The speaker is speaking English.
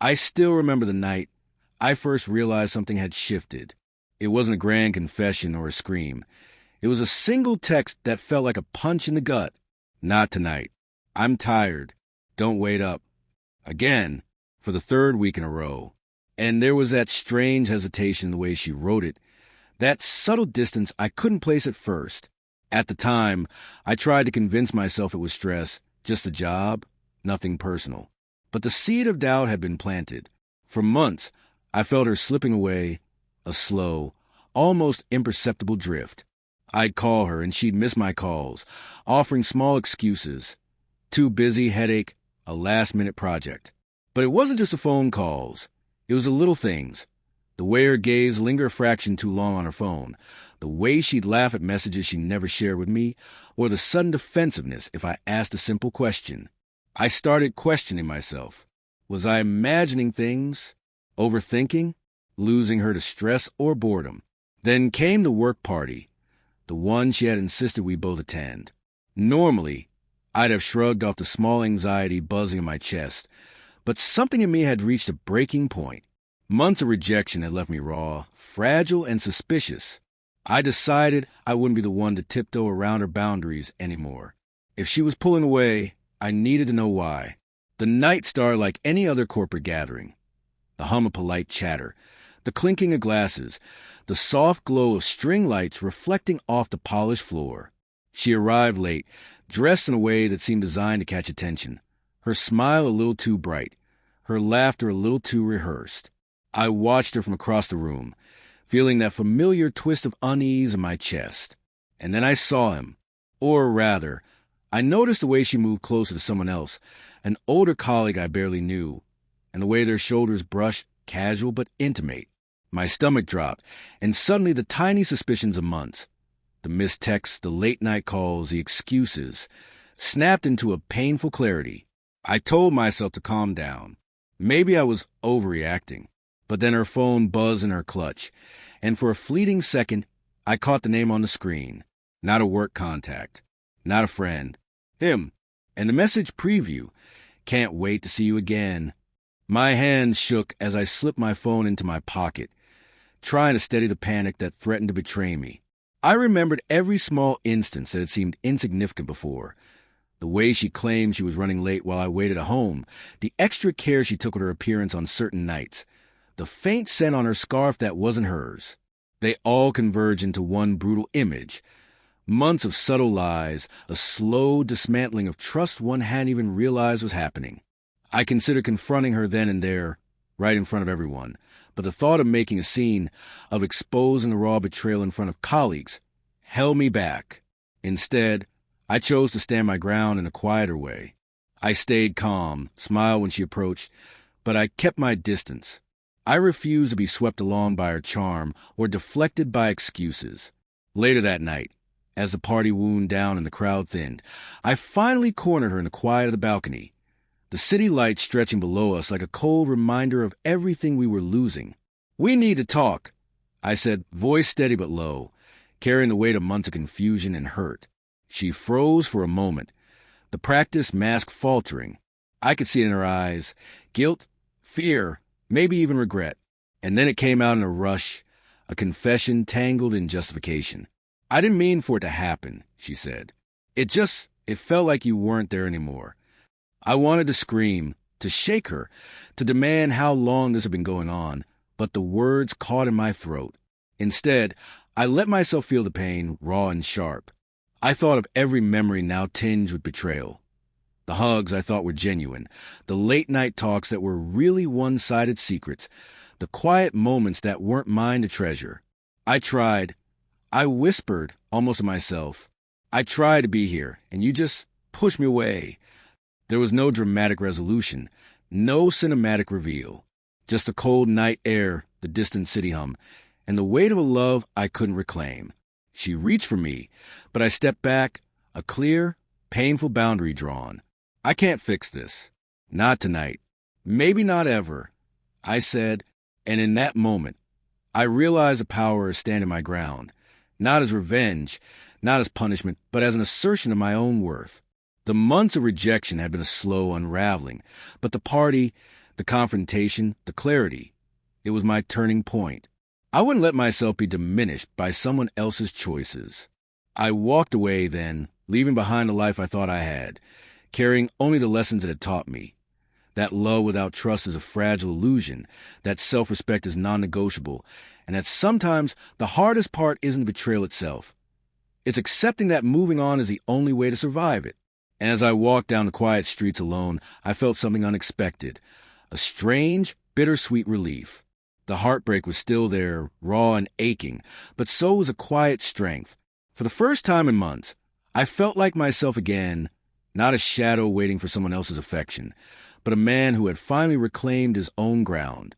I still remember the night I first realized something had shifted. It wasn't a grand confession or a scream. It was a single text that felt like a punch in the gut. Not tonight. I'm tired. Don't wait up. Again, for the third week in a row. And there was that strange hesitation in the way she wrote it. That subtle distance I couldn't place at first. At the time, I tried to convince myself it was stress, just a job, nothing personal. But the seed of doubt had been planted. For months, I felt her slipping away, a slow, almost imperceptible drift. I'd call her and she'd miss my calls, offering small excuses. Too busy, headache, a last-minute project. But it wasn't just the phone calls. It was the little things. The way her gaze lingered a fraction too long on her phone, the way she'd laugh at messages she never shared with me, or the sudden defensiveness if I asked a simple question. I started questioning myself. Was I imagining things? Overthinking? Losing her to stress or boredom? Then came the work party, the one she had insisted we both attend. Normally, I'd have shrugged off the small anxiety buzzing in my chest, but something in me had reached a breaking point. Months of rejection had left me raw, fragile, and suspicious. I decided I wouldn't be the one to tiptoe around her boundaries anymore. If she was pulling away, I needed to know why. The night started like any other corporate gathering. The hum of polite chatter, the clinking of glasses, the soft glow of string lights reflecting off the polished floor. She arrived late, dressed in a way that seemed designed to catch attention. Her smile a little too bright, her laughter a little too rehearsed. I watched her from across the room, feeling that familiar twist of unease in my chest. And then I saw him. Or rather, I noticed the way she moved closer to someone else, an older colleague I barely knew, and the way their shoulders brushed, casual but intimate. My stomach dropped, and suddenly the tiny suspicions of months, the missed texts, the late-night calls, the excuses, snapped into a painful clarity. I told myself to calm down. Maybe I was overreacting. But then her phone buzzed in her clutch, and for a fleeting second, I caught the name on the screen. Not a work contact. Not a friend. Him. And the message preview. Can't wait to see you again. My hands shook as I slipped my phone into my pocket, trying to steady the panic that threatened to betray me. I remembered every small instance that had seemed insignificant before. The way she claimed she was running late while I waited at home, the extra care she took with her appearance on certain nights, the faint scent on her scarf that wasn't hers. They all converged into one brutal image. Months of subtle lies, a slow dismantling of trust one hadn't even realized was happening. I considered confronting her then and there, right in front of everyone, but the thought of making a scene, of exposing the raw betrayal in front of colleagues, held me back. Instead, I chose to stand my ground in a quieter way. I stayed calm, smiled when she approached, but I kept my distance. I refused to be swept along by her charm or deflected by excuses. Later that night, as the party wound down and the crowd thinned, I finally cornered her in the quiet of the balcony, the city lights stretching below us like a cold reminder of everything we were losing. "We need to talk," I said, voice steady but low, carrying the weight of months of confusion and hurt. She froze for a moment, the practiced mask faltering. I could see it in her eyes, guilt, fear, maybe even regret. And then it came out in a rush, a confession tangled in justification. "I didn't mean for it to happen," she said. It felt like you weren't there anymore." I wanted to scream, to shake her, to demand how long this had been going on, but the words caught in my throat. Instead, I let myself feel the pain, raw and sharp. I thought of every memory now tinged with betrayal. The hugs I thought were genuine, the late-night talks that were really one-sided secrets, the quiet moments that weren't mine to treasure. I whispered, almost to myself, "I tried to be here, and you just pushed me away." There was no dramatic resolution, no cinematic reveal, just the cold night air, the distant city hum, and the weight of a love I couldn't reclaim. She reached for me, but I stepped back, a clear, painful boundary drawn. "I can't fix this. Not tonight. Maybe not ever," I said, and in that moment, I realized the power of standing my ground, not as revenge, not as punishment, but as an assertion of my own worth. The months of rejection had been a slow unraveling, but the party, The confrontation, the clarity. It was my turning point. I wouldn't let myself be diminished by someone else's choices. I walked away then, leaving behind the life I thought I had, carrying only the lessons it had taught me. That love without trust is a fragile illusion, that self-respect is non-negotiable, and that sometimes the hardest part isn't the betrayal itself. It's accepting that moving on is the only way to survive it. And as I walked down the quiet streets alone, I felt something unexpected, a strange, bittersweet relief. The heartbreak was still there, raw and aching, but so was a quiet strength. For the first time in months, I felt like myself again, not a shadow waiting for someone else's affection, but a man who had finally reclaimed his own ground.